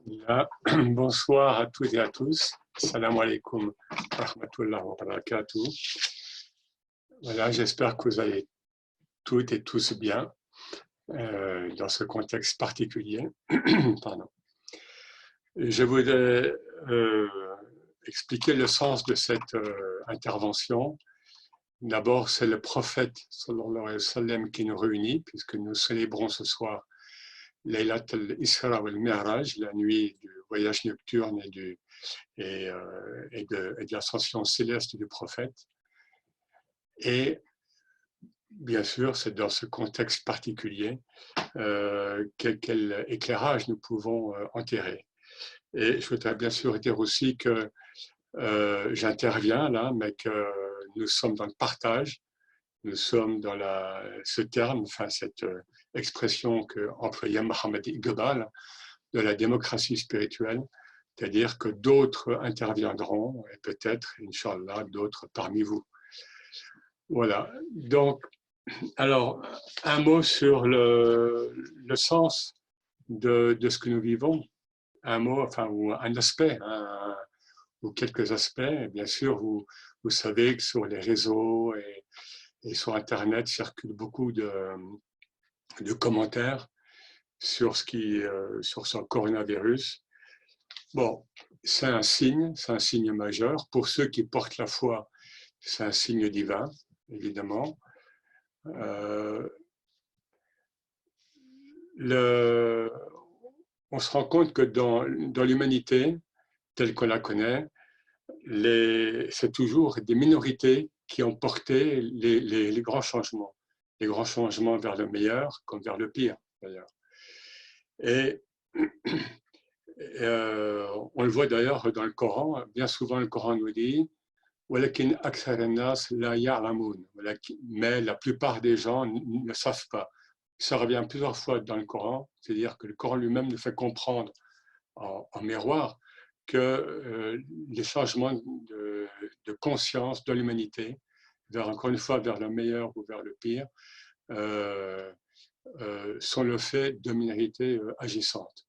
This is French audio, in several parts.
Là, bonsoir à toutes et à tous. Salam alaikum wa rahmatullah wa barakatuh. Voilà, j'espère que vous allez toutes et tous bien dans ce contexte particulier. Pardon. Je voudrais expliquer le sens de cette intervention. D'abord, c'est le prophète sallallahu alayhi wa sallam qui nous réunit, puisque nous célébrons ce soir Laylat al-Isra wal-Mi'raj, la nuit du voyage nocturne et de l'ascension céleste du prophète. Et bien sûr, c'est dans ce contexte particulier quel éclairage nous pouvons enterrer. Et je voudrais bien sûr dire aussi que j'interviens là, mais que nous sommes dans le partage, nous sommes dans ce terme, enfin cette expression que employait Mohamed Iqbal de la démocratie spirituelle, c'est-à-dire que d'autres interviendront, et peut-être, Inch'Allah, d'autres parmi vous. Voilà. Donc, alors, un mot sur le sens de ce que nous vivons. Un mot, enfin, ou un aspect, ou quelques aspects. Bien sûr, vous savez que sur les réseaux et sur Internet circulent beaucoup de commentaires sur sur ce coronavirus. Bon, c'est un signe majeur. Pour ceux qui portent la foi, c'est un signe divin, évidemment. On se rend compte que dans l'humanité, telle qu'on la connaît, c'est toujours des minorités qui ont porté les grands changements. Les grands changements vers le meilleur comme vers le pire, d'ailleurs. Et on le voit d'ailleurs dans le Coran. Bien souvent, le Coran nous dit mais la plupart des gens ne savent pas. Ça revient plusieurs fois dans le Coran, c'est-à-dire que le Coran lui-même nous fait comprendre en miroir que les changements de conscience de l'humanité, encore une fois, vers le meilleur ou vers le pire, sont le fait de minorités agissantes.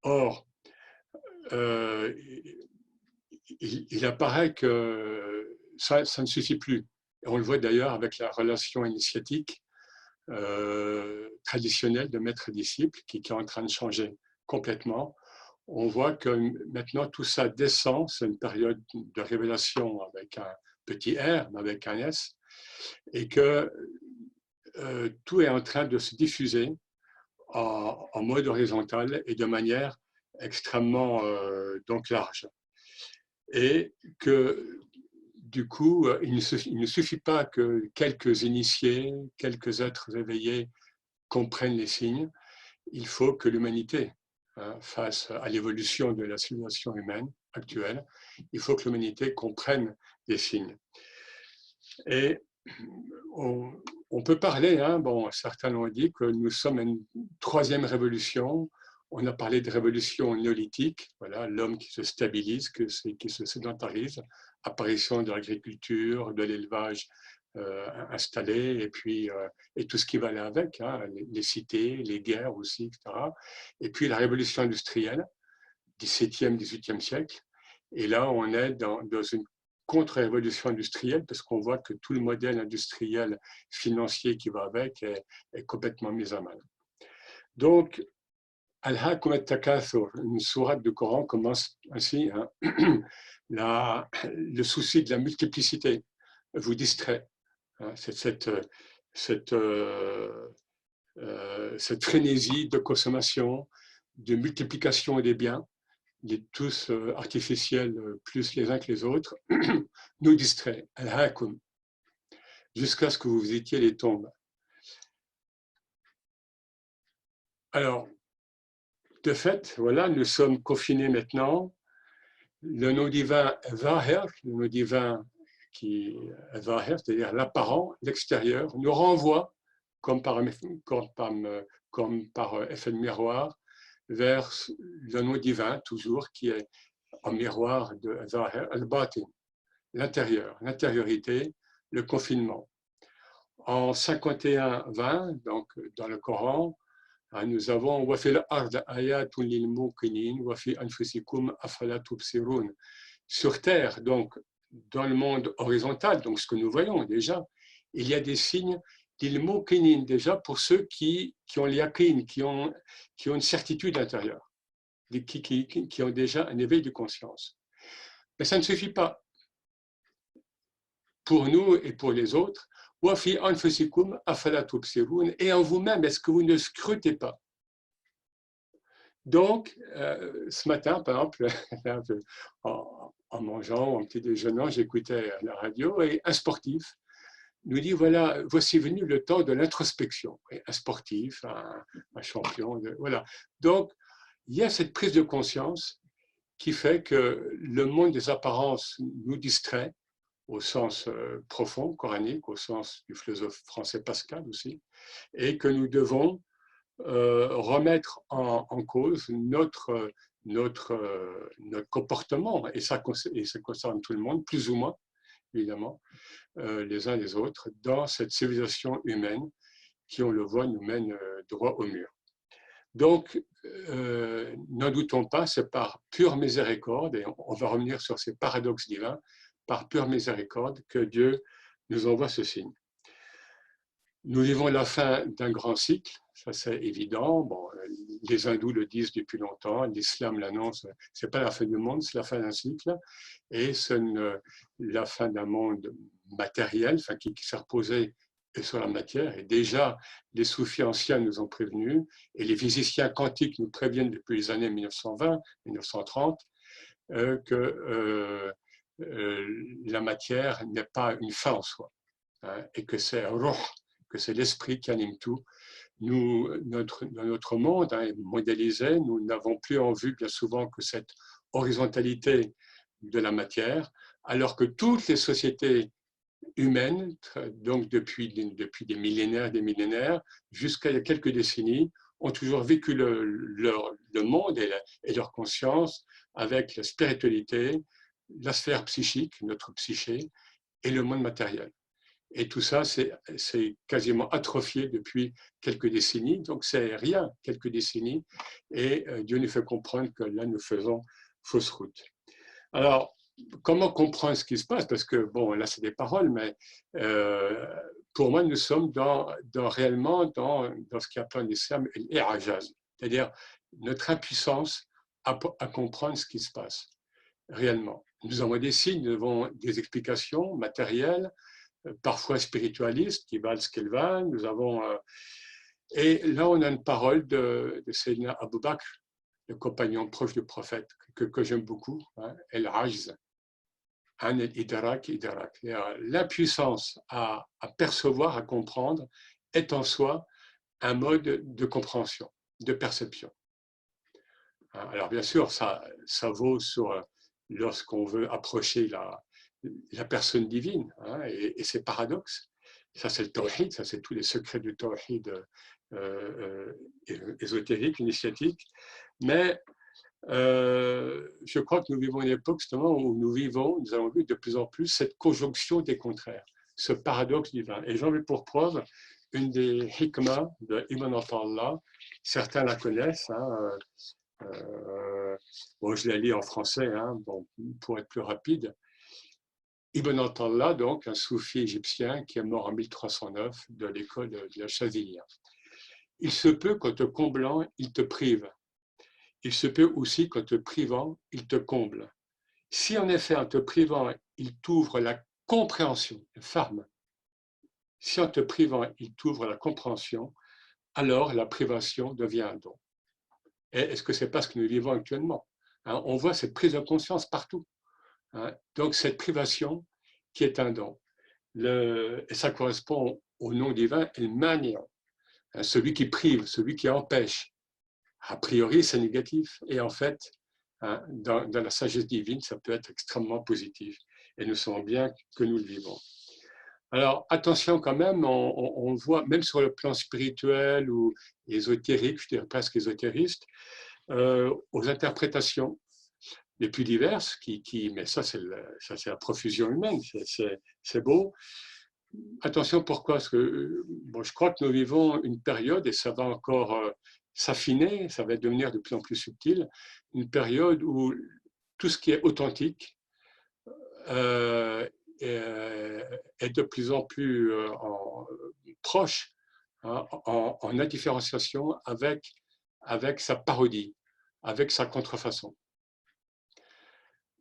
Or, il apparaît que ça ne suffit plus. Et on le voit d'ailleurs avec la relation initiatique traditionnelle de maître et disciple qui est en train de changer complètement. On voit que maintenant tout ça descend, c'est une période de révélation avec un petit R, mais avec un S, et que tout est en train de se diffuser en mode horizontal et de manière extrêmement donc large. Et que du coup, il ne suffit pas que quelques initiés, quelques êtres éveillés comprennent les signes, il faut que l'humanité, face à l'évolution de la civilisation humaine actuelle, il faut que l'humanité comprenne les signes. Et on peut parler, bon, certains l'ont dit, que nous sommes à une troisième révolution. On a parlé de révolution néolithique, voilà, l'homme qui se stabilise, qui se sédentarise, apparition de l'agriculture, de l'élevage installé, et puis et tout ce qui va aller avec, les cités, les guerres aussi, etc. Et puis la révolution industrielle, 17e, 18e siècle. Et là, on est dans une contre-révolution industrielle parce qu'on voit que tout le modèle industriel financier qui va avec est complètement mis à mal. Donc, Al-Hakum al-Takathur, une sourate du Coran commence ainsi, le souci de la multiplicité vous distrait. Cette frénésie de consommation, de multiplication des biens, les tous artificiels plus les uns que les autres, nous distrait, Al-Hakum, jusqu'à ce que vous visitiez les tombes. Alors, de fait, voilà, nous sommes confinés maintenant. Le nom divin Zahir, le nom divin qui est Zahir, c'est-à-dire l'apparent, l'extérieur, nous renvoie, comme par effet de miroir, vers le nom divin, toujours, qui est en miroir de Zahir, al-Batin, l'intérieur, l'intériorité, le confinement. En 51-20, donc dans le Coran, Nous avons wa fil ard ayatun lil muqinin wa fi anfusikum afala tubsirun. Sur terre, donc dans le monde horizontal, donc ce que nous voyons déjà, il y a des signes lil muqinin déjà pour ceux qui ont l'yaqin, qui ont une certitude intérieure, qui ont déjà un éveil de conscience. Mais ça ne suffit pas. Pour nous et pour les autres, et en vous-même, est-ce que vous ne scrutez pas? Donc, ce matin, par exemple, en mangeant, en petit déjeunant, j'écoutais la radio et un sportif nous dit, voilà, voici venu le temps de l'introspection. Un sportif, un champion, voilà. Donc, il y a cette prise de conscience qui fait que le monde des apparences nous distrait, au sens profond, coranique, au sens du philosophe français Pascal aussi, et que nous devons remettre en cause notre comportement, et ça concerne tout le monde, plus ou moins, évidemment, les uns les autres, dans cette civilisation humaine qui, on le voit, nous mène droit au mur. Donc, n'en doutons pas, c'est par pure miséricorde, et on va revenir sur ces paradoxes divins, par pure miséricorde que Dieu nous envoie ce signe. Nous vivons la fin d'un grand cycle, ça c'est évident. Bon, les hindous le disent depuis longtemps, l'islam l'annonce, c'est pas la fin du monde, c'est la fin d'un cycle, et c'est la fin d'un monde matériel, enfin, qui s'est reposé sur la matière. Et déjà, les soufis anciens nous ont prévenus, et les physiciens quantiques nous préviennent depuis les années 1920, 1930, que la matière n'est pas une fin en soi, hein, et que c'est ruh, que c'est l'esprit qui anime tout. Notre monde est modélisé, nous n'avons plus en vue bien souvent que cette horizontalité de la matière, alors que toutes les sociétés humaines, donc depuis des millénaires, jusqu'à il y a quelques décennies, ont toujours vécu le monde et leur conscience avec la spiritualité, la sphère psychique, notre psyché, et le monde matériel. Et tout ça, c'est quasiment atrophié depuis quelques décennies. Donc, c'est rien, quelques décennies. Et Dieu nous fait comprendre que là, nous faisons fausse route. Alors, comment comprendre ce qui se passe? Parce que, bon, là, c'est des paroles, mais pour moi, nous sommes réellement dans ce qu'il appelle en islam l'irajaz, c'est-à-dire notre impuissance à comprendre ce qui se passe réellement. Nous avons des signes, nous avons des explications matérielles, parfois spiritualistes, qui valent ce qu'elles valent. Nous avons, et là, on a une parole de Sayyidina Abu Bakr, le compagnon proche du prophète, que j'aime beaucoup, hein, El-Ajz, an el-Idrak. L'impuissance à percevoir, à comprendre, est en soi un mode de compréhension, de perception. Alors, bien sûr, ça vaut sur lorsqu'on veut approcher la personne divine, hein, et ses paradoxes. Ça, c'est le tawhid, ça, c'est tous les secrets du tawhid ésotérique, initiatique. Mais je crois que nous vivons une époque justement où nous avons vu de plus en plus cette conjonction des contraires, ce paradoxe divin. Et j'en veux pour preuve une des hikmas de Ibn Atallah. Certains la connaissent, hein, bon, je la lis en français, hein, bon, pour être plus rapide. Ibn Atallah, donc un soufi égyptien qui est mort en 1309 de l'école de la Chaziliya. Il se peut qu'en te comblant, il te prive. Il se peut aussi qu'en te privant, il te comble. Si en effet, en te privant, il t'ouvre la compréhension, le farm, si en te privant, il t'ouvre la compréhension, alors la privation devient un don. Et est-ce que ce n'est pas ce que nous vivons actuellement, hein? On voit cette prise de conscience partout, hein? Donc cette privation qui est un don. Et ça correspond au nom divin, El Manian, hein? Celui qui prive, celui qui empêche. A priori, c'est négatif. Et en fait, hein, dans la sagesse divine, ça peut être extrêmement positif. Et nous savons bien que nous le vivons. Alors, attention quand même, on voit, même sur le plan spirituel ou ésotérique, je dirais presque ésotériste, aux interprétations les plus diverses, mais ça, c'est la profusion humaine, c'est beau. Attention, pourquoi? Parce que bon, je crois que nous vivons une période, et ça va encore s'affiner, ça va devenir de plus en plus subtil, une période où tout ce qui est authentique est de plus en plus proche, hein, en indifférenciation avec sa parodie, avec sa contrefaçon.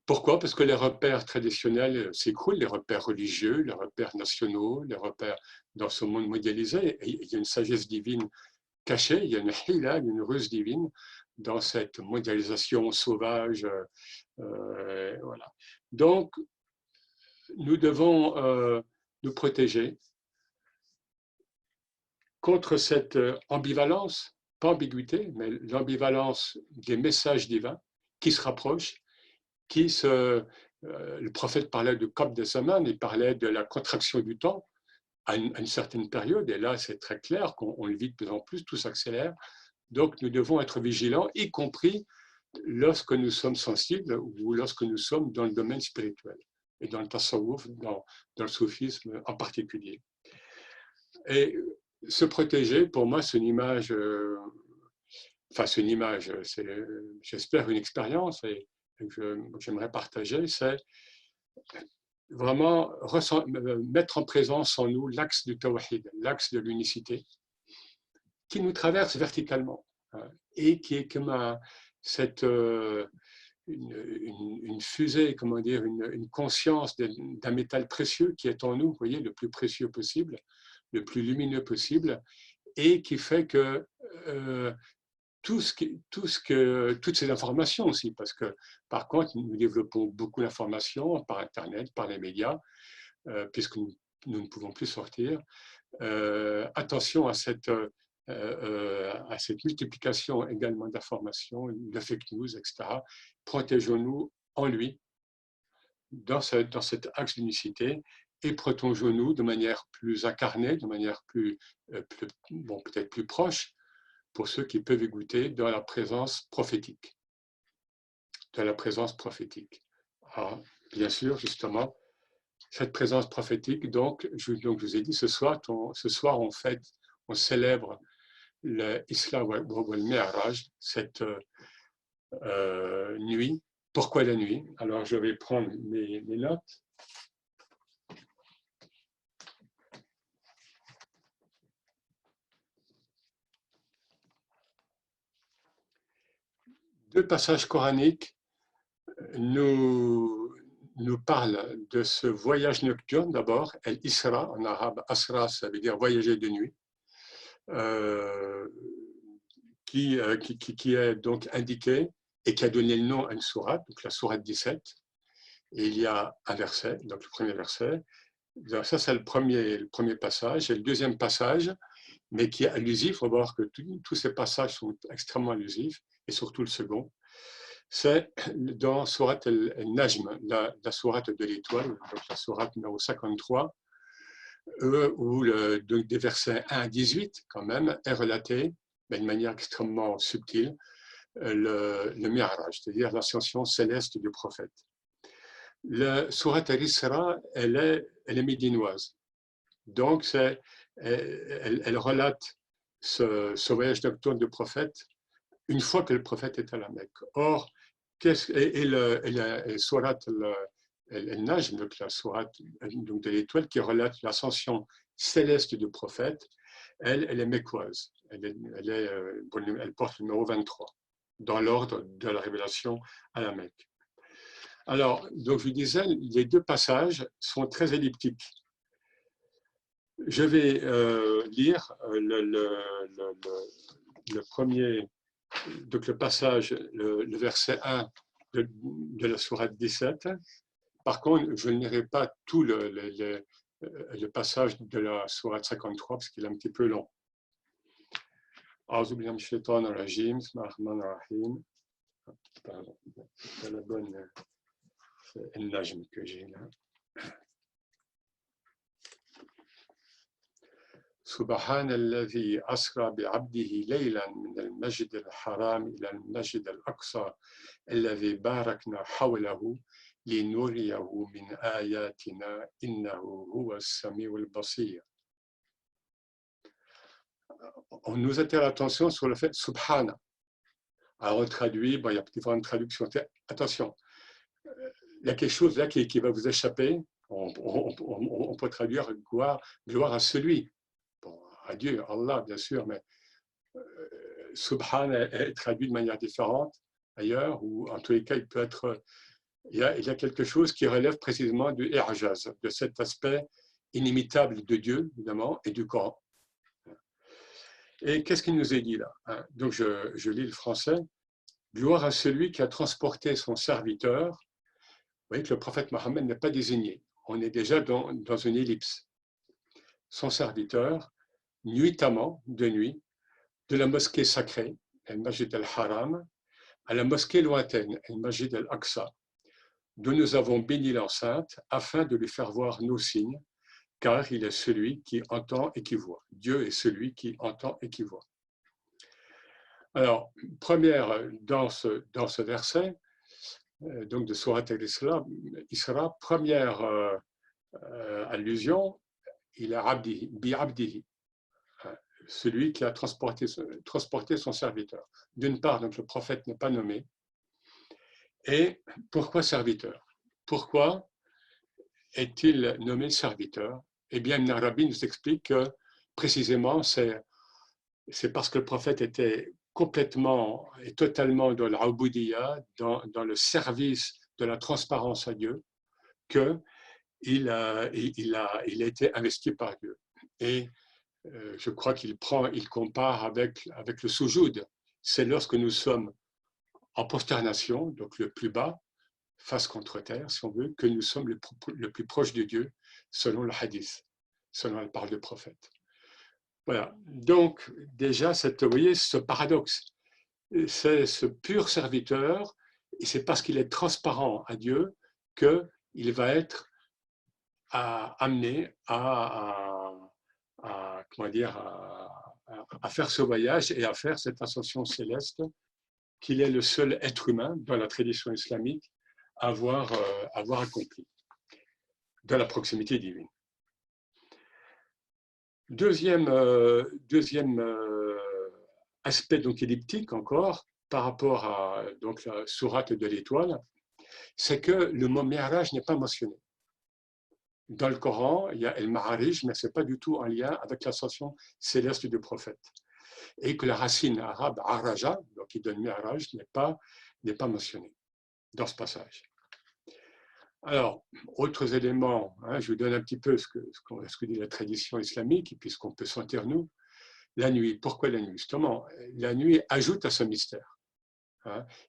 Pourquoi? Parce que les repères traditionnels s'écroulent, les repères religieux, les repères nationaux, les repères dans ce monde mondialisé. Et il y a une sagesse divine cachée, il y a une hila, une ruse divine dans cette mondialisation sauvage. Voilà. Donc, nous devons nous protéger contre cette ambivalence, pas ambiguïté, mais l'ambivalence des messages divins qui se rapprochent, le prophète parlait de Qab de Zaman, il parlait de la contraction du temps à une certaine période, et là c'est très clair qu'on le vit de plus en plus, tout s'accélère, donc nous devons être vigilants, y compris lorsque nous sommes sensibles ou lorsque nous sommes dans le domaine spirituel, et dans le tasawwuf, dans le soufisme en particulier. Et se protéger, pour moi, c'est une image, c'est une image, c'est, j'espère, une expérience, et j'aimerais partager, c'est vraiment mettre en présence en nous l'axe du tawhid, l'axe de l'unicité, qui nous traverse verticalement, hein, et qui est comme une fusée, comment dire, une conscience d'un métal précieux qui est en nous, vous voyez, le plus précieux possible, le plus lumineux possible, et qui fait que toutes ces informations aussi, parce que par contre, nous développons beaucoup d'informations par Internet, par les médias, puisque nous ne pouvons plus sortir. Attention à cette multiplication également d'informations, de fake news, etc. Protégeons-nous en lui, dans cet axe d'unicité, et protégeons-nous de manière plus incarnée, de manière bon, peut-être plus proche, pour ceux qui peuvent y goûter, dans la présence prophétique. De la présence prophétique. Alors, bien sûr, justement, cette présence prophétique, donc je vous ai dit, ce soir, on célèbre l'Isra wal Mi'raj, cette nuit. Pourquoi la nuit? Alors, je vais prendre mes notes. Deux passages coraniques nous parlent de ce voyage nocturne d'abord, El-Isra, en arabe, Asra, ça veut dire voyager de nuit, qui est donc indiqué et qui a donné le nom à une sourate, donc la sourate 17. Et il y a un verset, donc le premier verset. Donc ça, c'est le premier passage. Et le deuxième passage, mais qui est allusif, il faut voir que tous ces passages sont extrêmement allusifs, et surtout le second, c'est dans Sourate al-Najm, la sourate de l'étoile, donc la sourate numéro 53, où donc des versets 1 à 18, quand même, est relaté, mais d'une manière extrêmement subtile, le Mi'raj, c'est-à-dire l'ascension céleste du prophète. La sourate al-Isra, elle est médinoise. Donc, elle relate ce voyage nocturne du prophète une fois que le prophète est à la Mecque. Or, la sourate al-Najm, donc la sourate de l'étoile qui relate l'ascension céleste du prophète, elle est mécoise. Elle porte le numéro 23 dans l'ordre de la révélation à la Mecque. Alors, donc je disais, les deux passages sont très elliptiques. Je vais lire le premier, donc le passage, le verset 1 de la sourate 17. Par contre, je ne lirai pas tout le passage de la sourate 53 parce qu'il est un petit peu long. A'udhu billahi minash shaitanir rajim, bismillahir rahmanir rahim. Pardon, c'est la bonne Al-Najm que j'ai là. سبحان الذي أسرى بعبده ليلا من المسجد الحرام إلى المسجد الأقصى الذي باركنا حوله لنريه من آياتنا إنه هو السميع البصير. on nous attire l'attention sur le fait Subhana. Alors on traduit, bon, il y a différentes traductions. Attention, il y a quelque chose là qui va vous échapper. On peut traduire gloire à celui. Bon, à Dieu, Allah, bien sûr, mais Subhan est traduit de manière différente ailleurs, ou en tous les cas, il y a quelque chose qui relève précisément du I'jaz, de cet aspect inimitable de Dieu, évidemment, et du Coran. Et qu'est-ce qu'il nous est dit là? Donc, je lis le français. Gloire à celui qui a transporté son serviteur. Vous voyez que le prophète Mohammed n'est pas désigné. On est déjà dans une ellipse. Son serviteur, nuitamment, de nuit, de la mosquée sacrée, Al-Masjid al-Haram, à la mosquée lointaine, Al-Masjid al-Aqsa, d'où nous avons béni l'enceinte afin de lui faire voir nos signes, car il est celui qui entend et qui voit. Dieu est celui qui entend et qui voit. Alors, première, dans ce verset, donc de Surat al-Isra, première allusion, il a abdihi, bi abdihi, celui qui a transporté son serviteur. D'une part, donc, le prophète n'est pas nommé. Et pourquoi serviteur? Pourquoi est-il nommé serviteur? Eh bien, Ibn Arabi nous explique que précisément, c'est parce que le prophète était complètement et totalement dans l'Aubudiyya, dans le service de la transparence à Dieu, qu'il a été investi par Dieu. Et je crois qu'il compare avec le soujoud. C'est lorsque nous sommes en prosternation, donc le plus bas, face contre terre, si on veut, que nous sommes le plus proche de Dieu, selon le hadith, selon la parole du prophète. Voilà. Donc, déjà, vous voyez, ce paradoxe, c'est ce pur serviteur, et c'est parce qu'il est transparent à Dieu qu'il va être amené à faire ce voyage et à faire cette ascension céleste, qu'il est le seul être humain dans la tradition islamique à avoir accompli, dans la proximité divine. Deuxième aspect donc elliptique encore, par rapport à donc, la sourate de l'étoile, c'est que le mot Mi'raj n'est pas mentionné. Dans le Coran, il y a El Ma'arij, mais ce n'est pas du tout en lien avec l'ascension céleste du prophète. Et que la racine arabe Araja, donc qui donne Mi'raj, n'est pas mentionnée dans ce passage. Alors, autres éléments, je vous donne un petit peu ce que dit la tradition islamique, et puis ce qu'on peut sentir nous. La nuit, pourquoi la nuit? Justement, la nuit ajoute à ce mystère.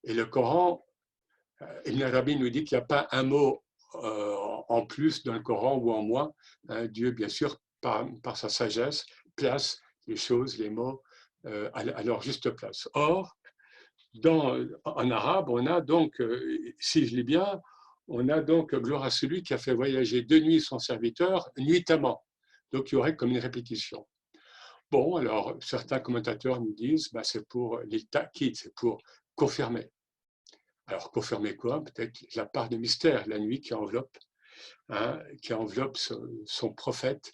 Et le Coran, Ibn Arabi nous dit qu'il n'y a pas un mot en plus dans le Coran ou en moins. Dieu, bien sûr, par sa sagesse, place les choses, les mots à leur juste place. Or, en arabe, on a donc, si je lis bien, on a donc gloire à celui qui a fait voyager de nuit son serviteur, nuitamment. Donc, il y aurait comme une répétition. Bon, alors, certains commentateurs nous disent, c'est pour les ta'kid, c'est pour confirmer. Alors, confirmer quoi? Peut-être la part de mystère, la nuit qui enveloppe son prophète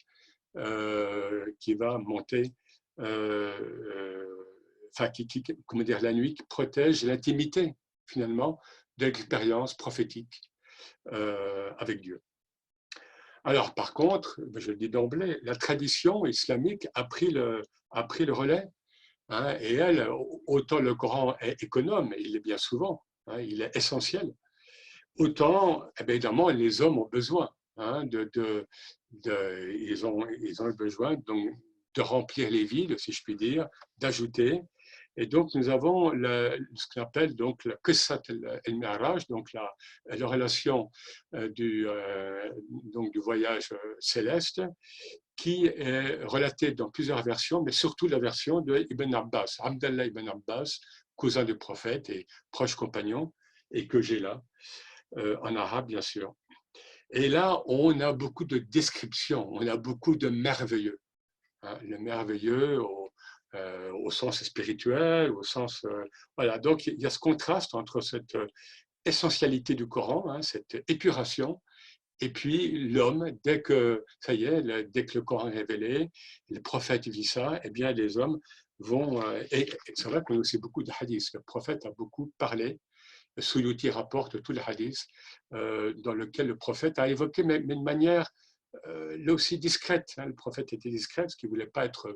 qui va monter, la nuit qui protège l'intimité, finalement, de l'expérience prophétique avec Dieu. Alors, par contre, je le dis d'emblée, la tradition islamique a pris le relais. Et elle, autant le Coran est économe, il est bien souvent, il est essentiel, autant, évidemment, les hommes ont besoin, ils ont besoin donc, de remplir les vides, si je puis dire, d'ajouter. Et donc, nous avons ce qu'on appelle donc le Qissat el-Mi'raj, donc la relation du voyage céleste, qui est relatée dans plusieurs versions, mais surtout la version de Ibn Abbas, Abdallah Ibn Abbas, cousin du prophète et proche compagnon, et que j'ai là, en arabe, bien sûr. Et là, on a beaucoup de descriptions, on a beaucoup de merveilleux. Le merveilleux au sens spirituel, au sens... voilà, donc il y a ce contraste entre cette essentialité du Coran, cette épuration, Et puis l'homme, dès que, ça y est, dès que le Coran est révélé, le prophète vit ça, eh bien les hommes vont... et c'est vrai qu'on a aussi beaucoup de hadiths. Le prophète a beaucoup parlé. Suyuti rapporte tout le hadith dans lequel le prophète a évoqué, mais de manière là aussi discrète. Hein. Le prophète était discret parce qu'il ne voulait pas être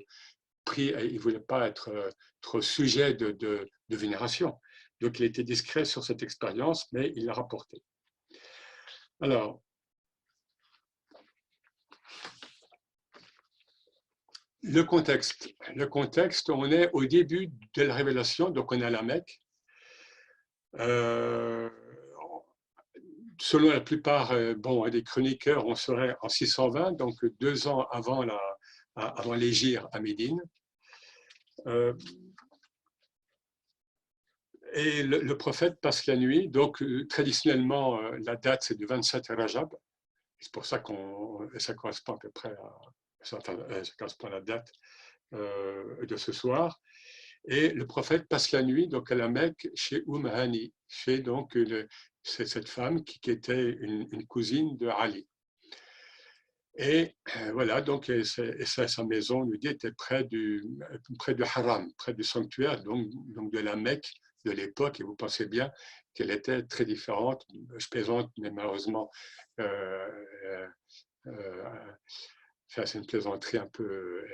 pris, il voulait pas être trop sujet de vénération. Donc il était discret sur cette expérience, mais il l'a rapporté. Alors, le contexte, on est au début de la révélation, donc on est à la Mecque. Selon la plupart des chroniqueurs, on serait en 620, donc 2 ans avant l'hégire à Médine. Et le prophète passe la nuit, donc traditionnellement, la date c'est du 27 Rajab. C'est pour ça que ça correspond à peu près ça correspond à la date de ce soir. Et le prophète passe la nuit donc à la Mecque chez Hani, chez donc cette femme qui était une cousine de Ali. Et voilà, donc sa maison, lui dit, était près du haram, près du sanctuaire, donc de la Mecque de l'époque. Et vous pensez bien qu'elle était très différente. Je plaisante, mais malheureusement, c'est une plaisanterie un peu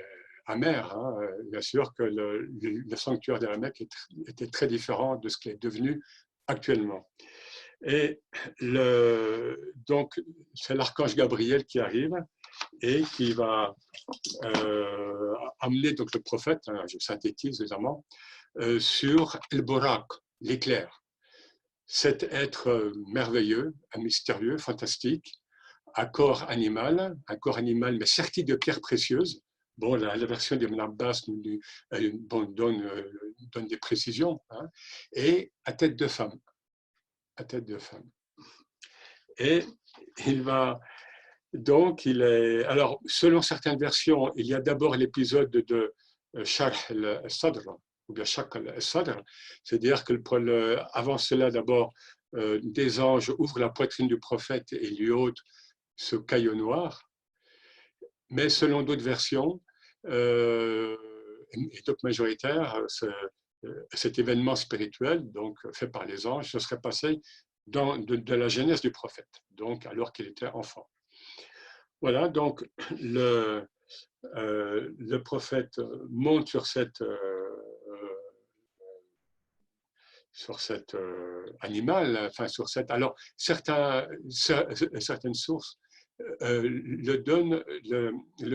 amère. Hein. Bien sûr que le sanctuaire de la Mecque était très différent de ce qu'il est devenu actuellement. Et donc, c'est l'archange Gabriel qui arrive et qui va amener donc, le prophète, hein, je synthétise évidemment, sur El Borak, l'éclair. Cet être merveilleux, mystérieux, fantastique, un corps animal mais serti de pierres précieuses. Bon, la version d'Ibn Abbas donne des précisions, hein, et à tête de femme. À tête de femme. Et il va... Donc, alors, selon certaines versions, il y a d'abord l'épisode de Sharh al-Sadr, ou bien Shaq al-Sadr, c'est-à-dire que avant cela, d'abord, des anges ouvrent la poitrine du prophète et lui ôtent ce caillot noir. Mais selon d'autres versions, et donc majoritaires, cet événement spirituel, donc fait par les anges, se serait passé de la jeunesse du prophète, donc alors qu'il était enfant. Voilà, donc le prophète monte sur cet animal, enfin sur cette. Alors certaines sources le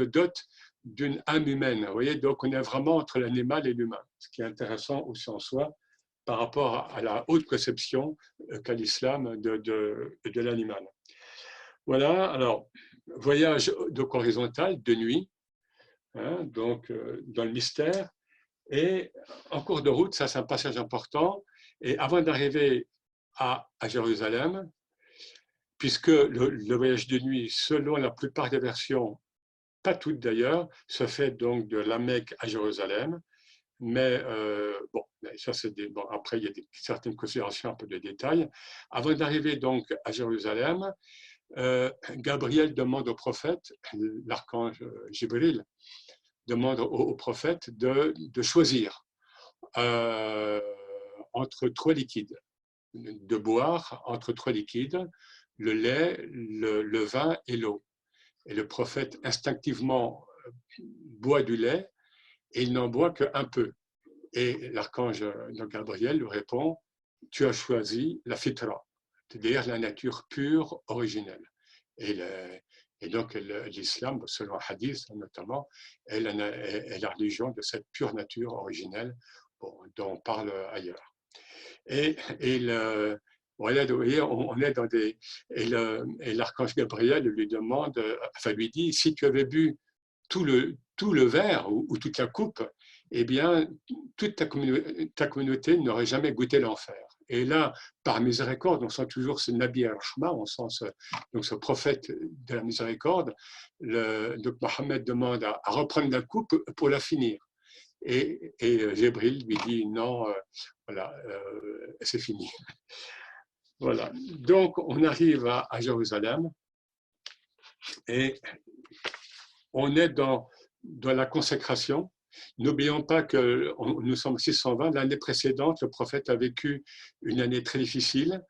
dotent d'une âme humaine. Vous voyez, donc on est vraiment entre l'animal et l'humain, ce qui est intéressant aussi en soi par rapport à la haute conception qu'a l'islam de l'animal. Voilà, alors voyage donc horizontal de nuit, hein, donc dans le mystère, et en cours de route, ça c'est un passage important, et avant d'arriver à Jérusalem, puisque le voyage de nuit, selon la plupart des versions, pas toutes d'ailleurs, se fait donc de la Mecque à Jérusalem, mais bon, ça c'est bon, après il y a certaines considérations un peu de détails. Avant d'arriver donc à Jérusalem, Gabriel demande au prophète, l'archange Jibril demande au prophète de choisir entre 3 liquides, de boire entre 3 liquides, le lait, le vin et l'eau. Et le prophète instinctivement boit du lait et il n'en boit qu'un peu. Et l'archange Gabriel lui répond, tu as choisi la fitra, c'est-à-dire la nature pure, originelle. Et donc l'islam, selon un hadith notamment, est la religion de cette pure nature originelle dont on parle ailleurs. Et voilà, vous voyez, on est dans des... Et l'archange Gabriel lui demande, enfin lui dit, si tu avais bu tout le verre ou toute la coupe, eh bien, toute ta communauté n'aurait jamais goûté l'enfer. Et là, par miséricorde, on sent toujours ce Nabi al-Rahma, on sent ce prophète de la miséricorde. Donc Mohammed demande à reprendre la coupe pour la finir. Et Jibril lui dit non, voilà, c'est fini. Voilà. Donc on arrive à Jérusalem Et on est dans la consécration. N'oublions pas que nous sommes 620. L'année précédente, le prophète a vécu une année très difficile.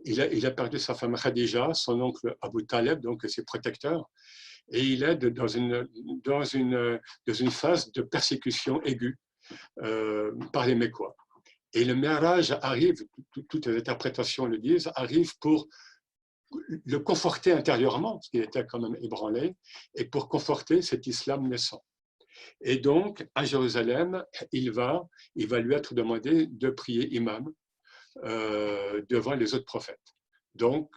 Il a perdu sa femme Khadija, son oncle Abu Taleb, donc ses protecteurs, et il est dans une phase de persécution aiguë par les Mécois. Et le Mi'raj arrive, toutes les interprétations le disent, arrive pour le conforter intérieurement, parce qu'il était quand même ébranlé, et pour conforter cet islam naissant. Et donc, à Jérusalem, il va lui être demandé de prier imam devant les autres prophètes. Donc,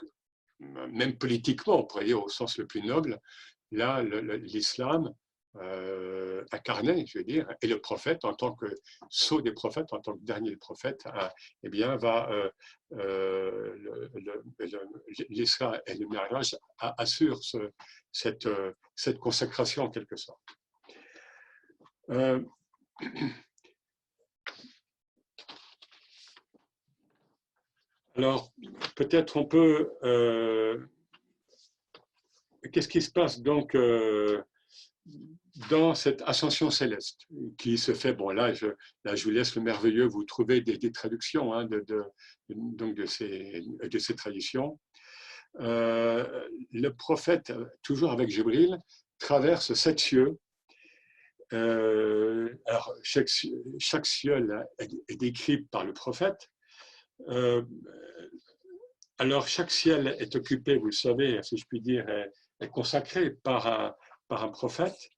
même politiquement, on pourrait dire au sens le plus noble, là, l'islam incarné, je veux dire, et le prophète, en tant que sceau des prophètes, en tant que dernier prophète, eh bien, l'Isra et le Mi'raj assurent cette consécration en quelque sorte. Alors, peut-être on peut... qu'est-ce qui se passe donc dans cette ascension céleste qui se fait, bon là je vous laisse le merveilleux, vous trouvez des traductions hein, donc de ces traditions. Le prophète, toujours avec Jibril, traverse 7 cieux. Alors chaque ciel est décrit par le prophète. Alors chaque ciel est occupé, vous le savez, si je puis dire, est consacré par un prophète.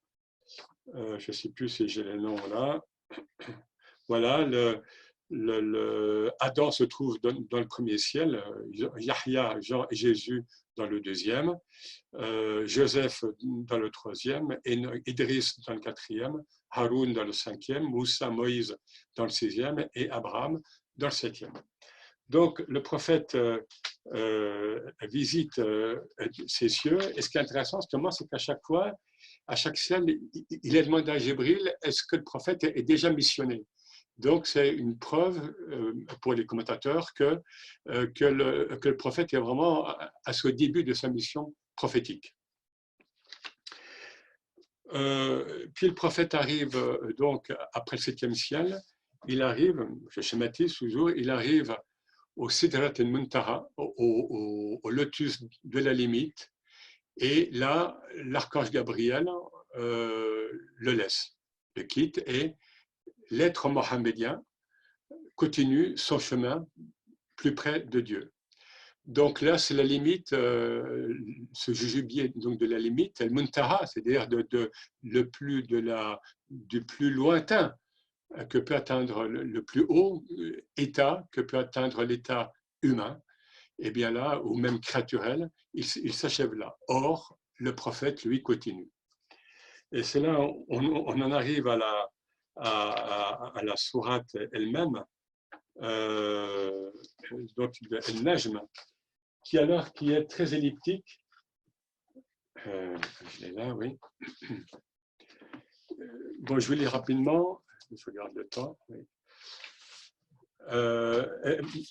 Je ne sais plus si j'ai les noms là. Voilà, Adam se trouve dans le premier ciel, Yahya, Jean et Jésus dans le deuxième, Joseph dans le troisième, Idriss dans le quatrième, Haroun dans le cinquième, Moussa, Moïse dans le sixième et Abraham dans le septième. Donc le prophète visite ces cieux, et ce qui est intéressant justement, c'est qu'à chaque fois, à chaque ciel, il est demandé à Jibril, est-ce que le prophète est déjà missionné? Donc, c'est une preuve pour les commentateurs que le prophète est vraiment à ce début de sa mission prophétique. Puis le prophète arrive donc après le 7e ciel, il arrive, je schématise toujours, il arrive au Sidrat al-Muntaha, au lotus de la limite, et là, l'archange Gabriel le laisse, le quitte, et l'être mohammedien continue son chemin plus près de Dieu. Donc là, c'est la limite, ce jujubier donc de la limite, el muntaha, c'est-à-dire du plus lointain que peut atteindre le plus haut état que peut atteindre l'état humain. Et bien là, ou même créaturel, il s'achève là. Or, le prophète, lui, continue. Et c'est là, on en arrive à la sourate elle-même, donc El Najm, qui est très elliptique. Je l'ai là, oui. Bon, je vais lire rapidement, je regarde le temps. Oui.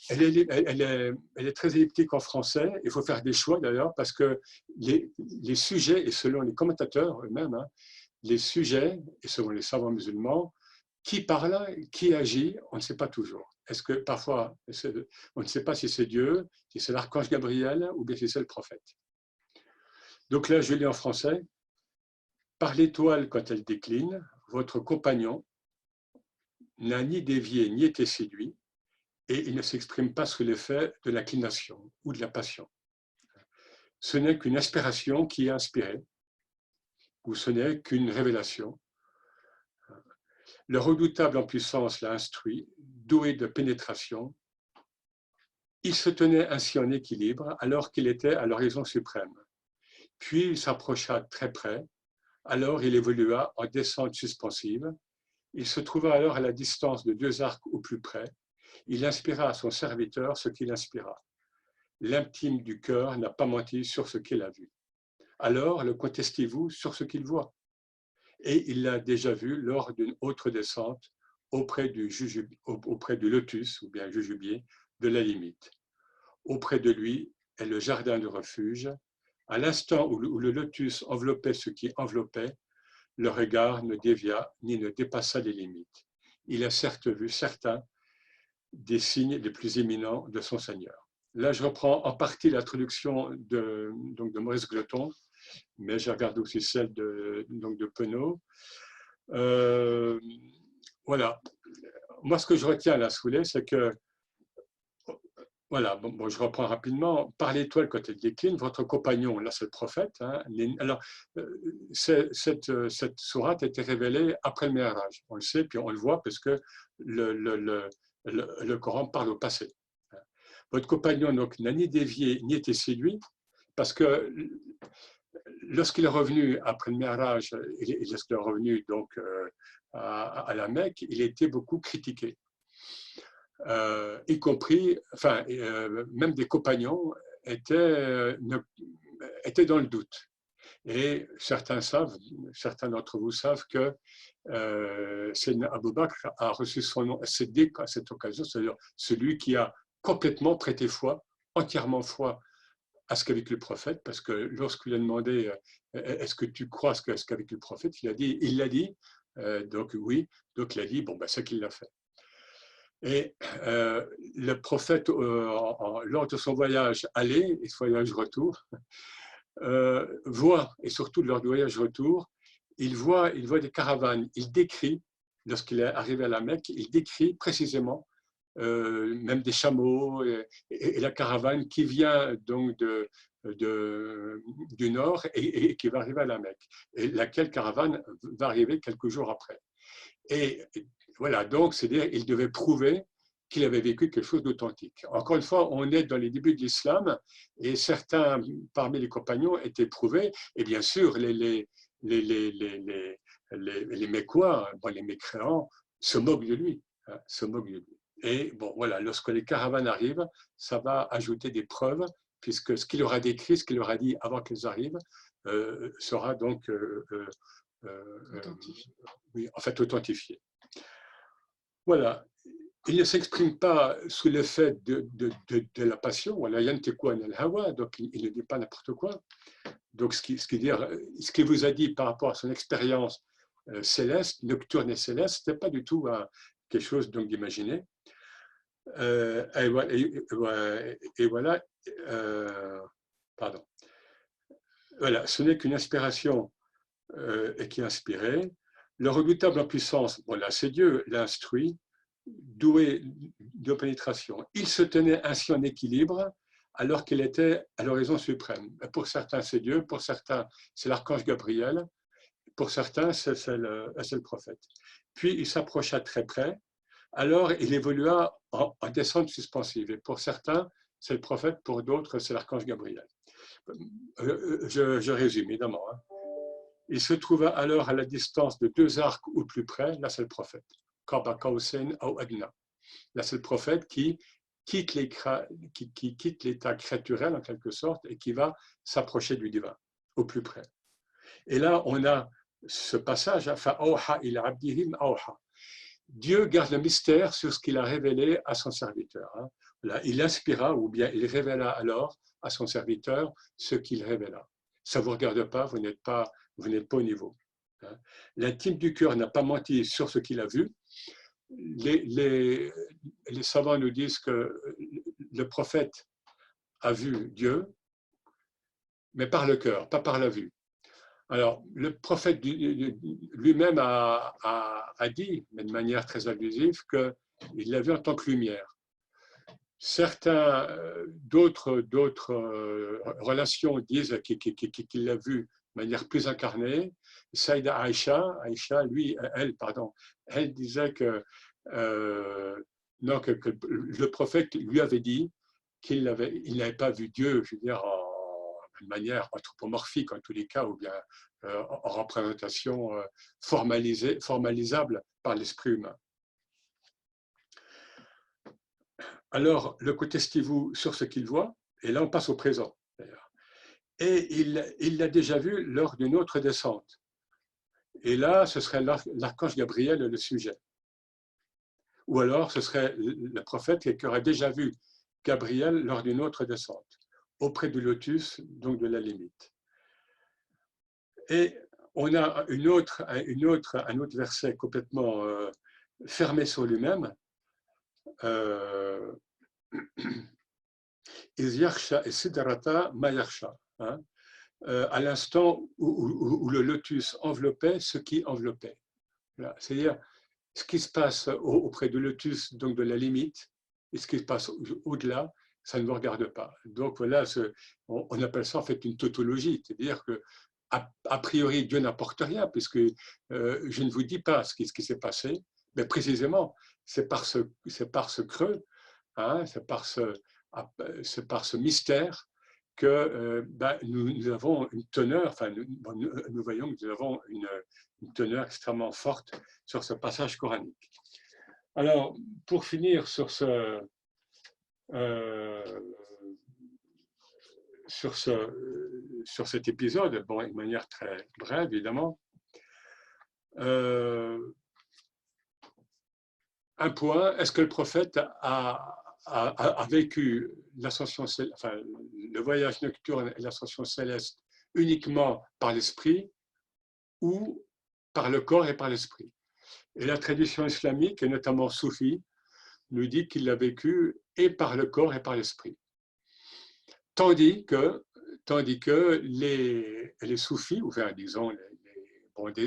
Elle est très elliptique en français. Il faut faire des choix d'ailleurs parce que les sujets, et selon les commentateurs eux-mêmes, hein, les sujets, et selon les savants musulmans, qui parle, qui agit, on ne sait pas toujours. Est-ce que parfois, on ne sait pas si c'est Dieu, si c'est l'archange Gabriel ou bien si c'est le prophète. Donc là, je lis en français. Par l'étoile quand elle décline, votre compagnon n'a ni dévié ni été séduit, et il ne s'exprime pas sous l'effet de l'inclination ou de la passion. Ce n'est qu'une inspiration qui est inspirée, ou ce n'est qu'une révélation. Le redoutable en puissance l'a instruit, doué de pénétration. Il se tenait ainsi en équilibre alors qu'il était à l'horizon suprême. Puis il s'approcha très près, alors il évolua en descente suspensive. Il se trouva alors à la distance de 2 arcs au plus près. Il inspira à son serviteur ce qu'il inspira. L'intime du cœur n'a pas menti sur ce qu'il a vu. Alors le contestez-vous sur ce qu'il voit? Et il l'a déjà vu lors d'une autre descente auprès du lotus, ou bien jujubier, de la limite. Auprès de lui est le jardin de refuge, À l'instant où le lotus enveloppait ce qui enveloppait, le regard ne dévia ni ne dépassa les limites. Il a certes vu certains des signes les plus éminents de son Seigneur. Là, je reprends en partie la traduction de Maurice Gloton, mais je regarde aussi celle de Penaud. Voilà. Moi, ce que je retiens là, Soulé, c'est que, voilà, bon, je reprends rapidement. Par l'étoile, quand elle décline, votre compagnon, là, c'est le prophète. Hein, alors, cette sourate a été révélée après le Mi'raj. On le sait, puis on le voit parce que le Coran parle au passé. Votre compagnon donc n'a ni dévié ni été séduit, parce que lorsqu'il est revenu après le Mi'raj, et lorsqu'il est revenu donc à la Mecque, il était beaucoup critiqué, y compris, enfin, même des compagnons étaient dans le doute. Et certains d'entre vous savent que Sayyidina Abu Bakr a reçu son nom Siddiq à cette occasion, c'est-à-dire celui qui a complètement prêté foi, entièrement foi à ce qu'a vécu le prophète, parce que lorsqu'il a demandé est-ce que tu crois ce qu'a vécu le prophète, il l'a dit, donc oui, donc il a dit, bon, ben, c'est qu'il l'a fait. Et le prophète, lors de son voyage aller et son voyage retour, voit, et surtout lors du voyage retour, il voit des caravanes. Il décrit, lorsqu'il est arrivé à la Mecque, il décrit précisément même des chameaux et la caravane qui vient donc du nord et qui va arriver à la Mecque, et laquelle caravane va arriver quelques jours après. Et voilà, donc c'est-à-dire il devait prouver qu'il avait vécu quelque chose d'authentique. Encore une fois, on est dans les débuts de l'islam et certains parmi les compagnons étaient prouvés, et bien sûr les Mécois, bon, les mécréants, se moquent de lui, hein, se moquent de lui. Et bon, voilà, lorsque les caravanes arrivent, ça va ajouter des preuves, puisque ce qu'il aura décrit, ce qu'il aura dit avant qu'ils arrivent, sera donc oui, en fait authentifié. Voilà. Il ne s'exprime pas sous l'effet de la passion, voilà, donc il ne dit pas n'importe quoi. Donc ce qu'il vous a dit par rapport à son expérience céleste, nocturne et céleste, ce n'était pas du tout quelque chose d'imaginer. Et voilà, pardon. Voilà, ce n'est qu'une inspiration qui est inspirée. Le redoutable en puissance, bon là c'est Dieu, l'instruit, doué de pénétration. Il se tenait ainsi en équilibre alors qu'il était à l'horizon suprême. Pour certains, c'est Dieu, pour certains, c'est l'archange Gabriel, pour certains, c'est le prophète. Puis il s'approcha très près, alors il évolua en descente suspensive. Et pour certains, c'est le prophète, pour d'autres, c'est l'archange Gabriel. Je résume, évidemment. Hein. Il se trouva alors à la distance de 2 arcs ou plus près, là c'est le prophète. Là, c'est le prophète qui quitte l'état créaturel en quelque sorte et qui va s'approcher du divin au plus près. Et là, on a ce passage, Dieu garde le mystère sur ce qu'il a révélé à son serviteur. Là, il inspira ou bien il révéla alors à son serviteur ce qu'il révéla. Ça ne vous regarde pas, vous n'êtes pas au niveau. L'intime du cœur n'a pas menti sur ce qu'il a vu. Les savants nous disent que le prophète a vu Dieu, mais par le cœur, pas par la vue. Alors, le prophète lui-même a dit, mais de manière très allusive, qu'il l'a vu en tant que lumière. D'autres relations disent qu'il l'a vu de manière plus incarnée. Saïda Aïcha, elle disait que le prophète lui avait dit qu'il n'avait pas vu Dieu, je veux dire, de manière anthropomorphique en tous les cas, ou bien en représentation formalisable par l'esprit humain. Alors, le côté Stivou sur ce qu'il voit, et là on passe au présent. Et il l'a déjà vu lors d'une autre descente. Et là, ce serait l'archange Gabriel le sujet. Ou alors, ce serait le prophète qui aurait déjà vu Gabriel lors d'une autre descente, auprès du lotus, donc de la limite. Et on a un autre verset complètement fermé sur lui-même. Iz yakhsha et sidrata ma yakhsha. À l'instant où le lotus enveloppait ce qui enveloppait. Voilà. C'est-à-dire, ce qui se passe auprès du lotus, donc de la limite, et ce qui se passe au-delà, ça ne vous regarde pas. Donc voilà, on appelle ça en fait une tautologie, c'est-à-dire que a priori Dieu n'apporte rien, puisque je ne vous dis pas ce qui s'est passé, mais précisément c'est par ce creux, c'est par ce mystère que nous avons une teneur, enfin nous voyons que nous avons une teneur extrêmement forte sur ce passage coranique. Alors, pour finir sur cet épisode, bon, de manière très brève, évidemment, un point, est-ce que le prophète a vécu l'ascension, enfin, le voyage nocturne et l'ascension céleste uniquement par l'esprit ou par le corps et par l'esprit? Et la tradition islamique, et notamment soufie, nous dit qu'il l'a vécu et par le corps et par l'esprit. Tandis que les soufis, ou enfin, disons,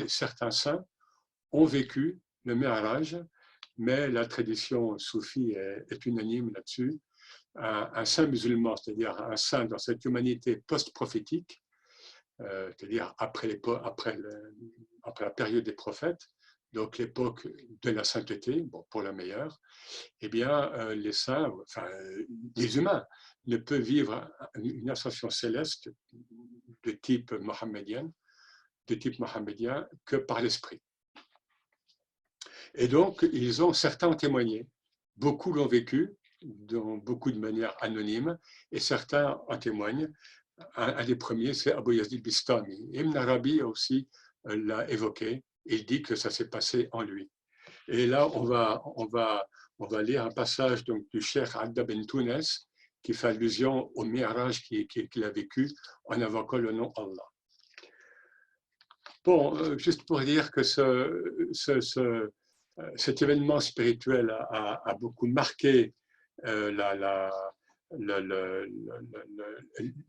certains saints, ont vécu le Mi'raj, mais la tradition soufie est unanime là-dessus. Un saint musulman, c'est-à-dire un saint dans cette humanité post-prophétique, c'est-à-dire après la période des prophètes, donc l'époque de la sainteté, bon, pour la meilleure, eh bien, les saints, enfin, les humains, ne peuvent vivre une ascension céleste de type mohammedien que par l'esprit. Et donc, certains ont témoigné, beaucoup l'ont vécu, beaucoup de manière anonyme, et certains en témoignent. Un des premiers, c'est Abu Yazid Bistami. Ibn Arabi aussi l'a évoqué, il dit que ça s'est passé en lui. Et là, on va lire un passage donc, du Cheikh Adda Ben Tounes qui fait allusion au Mi'raj qu'il a vécu en invoquant le nom Allah. Bon, juste pour dire que cet événement spirituel a beaucoup marqué la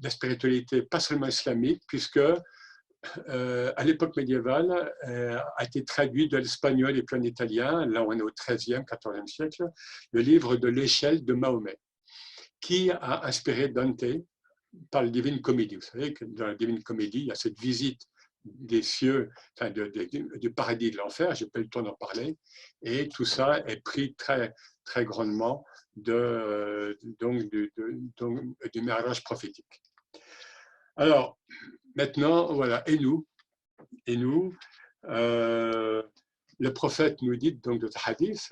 spiritualité, pas seulement islamique, puisque à l'époque médiévale, a été traduit de l'espagnol et puis en italien, là on est au XIIIe, XIVe siècle, le livre de l'échelle de Mahomet, qui a inspiré Dante par la Divine Comédie. Vous savez que dans la Divine Comédie, il y a cette visite des cieux, enfin du paradis et de l'enfer, je n'ai pas eu le temps d'en parler, et tout ça est pris très, très grandement du Mi'raj prophétique. Alors, maintenant, voilà, et nous, le prophète nous dit, donc de hadith,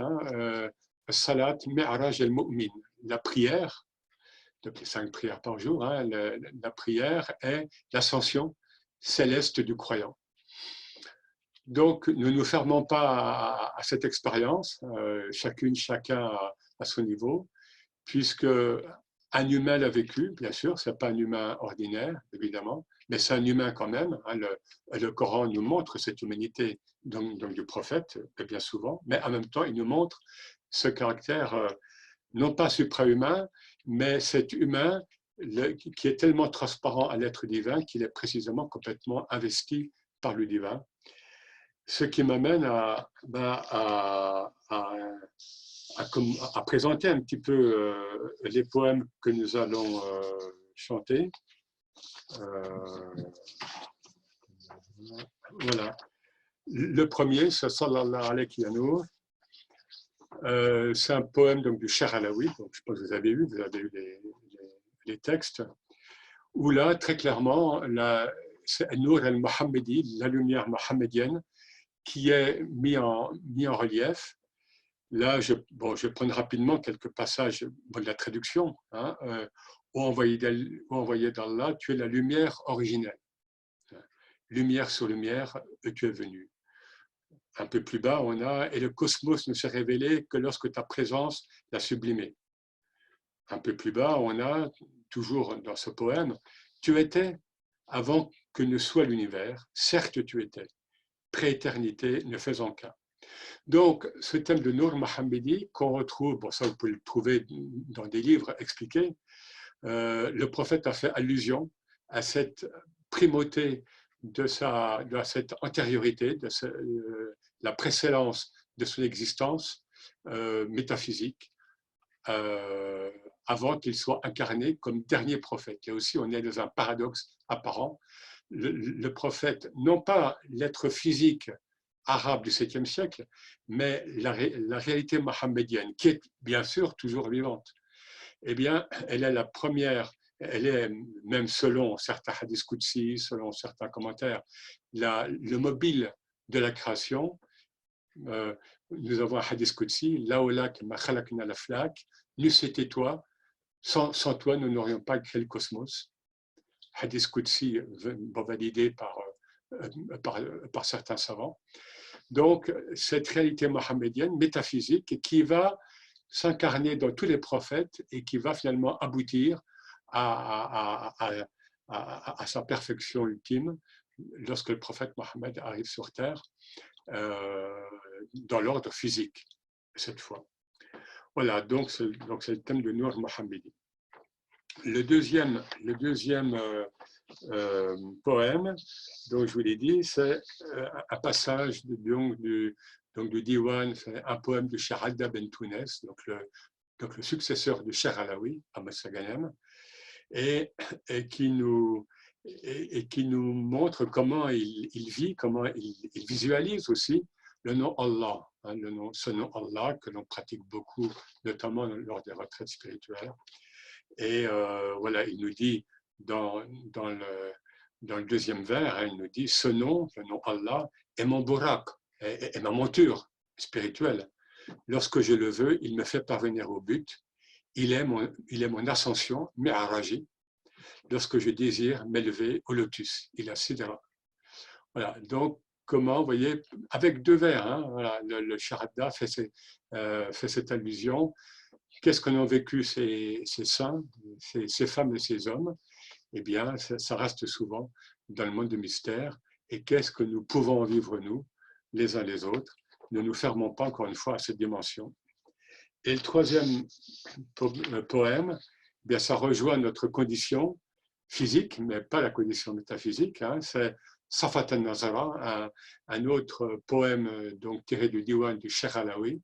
Salat Mi'raj al-Mu'min, la prière, donc les 5 prières par jour, la prière est l'ascension céleste du croyant. Donc, ne nous fermons pas à cette expérience, chacun à son niveau, puisque un humain l'a vécu, bien sûr, ce n'est pas un humain ordinaire, évidemment, mais c'est un humain quand même. Le Coran nous montre cette humanité donc du prophète, bien souvent, mais en même temps, il nous montre ce caractère, non pas suprahumain, mais cet humain qui est tellement transparent à l'être divin qu'il est précisément complètement investi par le divin. Ce qui m'amène à présenter un petit peu les poèmes que nous allons chanter. Voilà. Le premier, c'est Sallallahu alayhi wa sallam. C'est un poème donc, du Cheikh Alaoui, donc je pense que vous avez eu les textes, où là, très clairement, c'est Nour al-Mohammedi, la lumière mohammedienne, qui est mis en relief. Là, je vais prendre rapidement quelques passages de la traduction. Ô envoyé d'Allah, tu es la lumière originelle. Lumière sur lumière, tu es venu. Un peu plus bas, on a « Et le cosmos ne s'est révélé que lorsque ta présence l'a sublimé ». Un peu plus bas, on a, toujours dans ce poème, « Tu étais avant que ne soit l'univers, certes tu étais, prééternité ne faisant qu'un. Donc, ce thème de Nour Mohammedi, qu'on retrouve, bon ça vous pouvez le trouver dans des livres expliqués, le prophète a fait allusion à cette primauté de cette antériorité, la précédence de son existence métaphysique, avant qu'il soit incarné comme dernier prophète. Et aussi, on est dans un paradoxe apparent. Le prophète, non pas l'être physique arabe du 7e siècle, mais la réalité mohammedienne, qui est bien sûr toujours vivante, eh bien, elle est la première, elle est même selon certains hadiths qudsi, selon certains commentaires, le mobile de la création. Nous avons un hadith qudsi, laolak ma khalaqna la flak, n'eût été toi, sans toi, nous n'aurions pas créé le cosmos. Hadith qudsi validé par certains savants. Donc, cette réalité mohammedienne, métaphysique, qui va s'incarner dans tous les prophètes et qui va finalement aboutir à sa perfection ultime lorsque le prophète Mohammed arrive sur terre dans l'ordre physique, cette fois. Voilà, donc c'est le thème de Nour Mohammedi. Le deuxième poème, dont je vous l'ai dit, c'est un passage du Diwan, c'est un poème de Cheikh Adda Ben Tounes, donc le successeur de Cheikh Alaoui, Ahmad Saganem, et qui nous montre comment il vit, comment il visualise aussi le nom Allah, hein, ce nom Allah que l'on pratique beaucoup, notamment lors des retraites spirituelles. Et voilà, il nous dit dans le deuxième vers, hein, il nous dit ce nom, le nom Allah, est mon burak, est ma monture spirituelle. Lorsque je le veux, il me fait parvenir au but. Il est mon ascension, mi'araji. Lorsque je désire m'élever au lotus, il a sidra. Voilà, donc comment, vous voyez, avec deux vers, hein, voilà, le Sharadda fait cette allusion. Qu'est-ce qu'en ont vécu ces saints, ces femmes et ces hommes? Eh bien, ça reste souvent dans le monde du mystère. Et qu'est-ce que nous pouvons vivre, nous, les uns les autres? Ne nous fermons pas, encore une fois, à cette dimension. Et le troisième poème, eh bien, ça rejoint notre condition physique, mais pas la condition métaphysique. Hein, c'est Safat al-Nazara, un autre poème donc, tiré du Diwan du Cheikh Alaoui.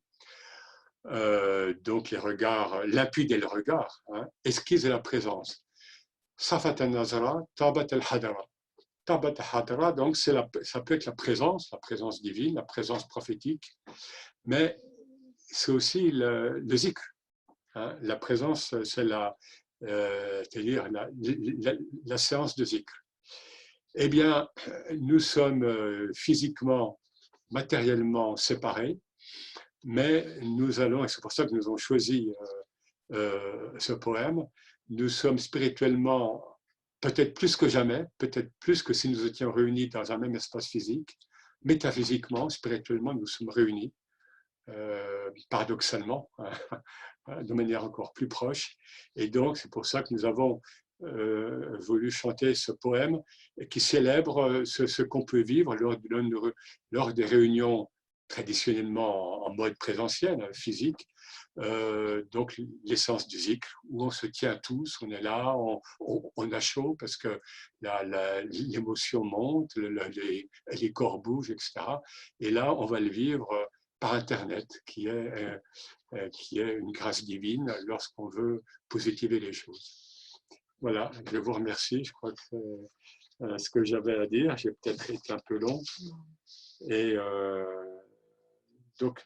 Donc les regards limpides et le regard, hein, esquisse de la présence. Safat al-Nazara, Tabat al-Hadara. Tabat al-Hadara, donc ça peut être la présence divine, la présence prophétique, mais c'est aussi le zikr. Hein. La présence, c'est c'est-à-dire la séance de zikr. Eh bien, nous sommes physiquement, matériellement séparés, mais nous allons, et c'est pour ça que nous avons choisi ce poème, nous sommes spirituellement, peut-être plus que jamais, peut-être plus que si nous étions réunis dans un même espace physique, métaphysiquement, spirituellement, nous sommes réunis, paradoxalement, de manière encore plus proche. Et donc, c'est pour ça que nous avons voulu chanter ce poème qui célèbre ce qu'on peut vivre lors des réunions traditionnellement en mode présentiel, physique, donc l'essence du zikr, où on se tient tous, on est là, on a chaud parce que l'émotion monte, les corps bougent, etc. Et là, on va le vivre par Internet, qui est une grâce divine lorsqu'on veut positiver les choses. Voilà, je vous remercie. Je crois que c'est ce que j'avais à dire. J'ai peut-être été un peu long. Et donc,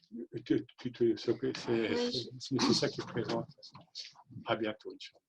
c'est ça qui est présent. À bientôt, Inch'Allah.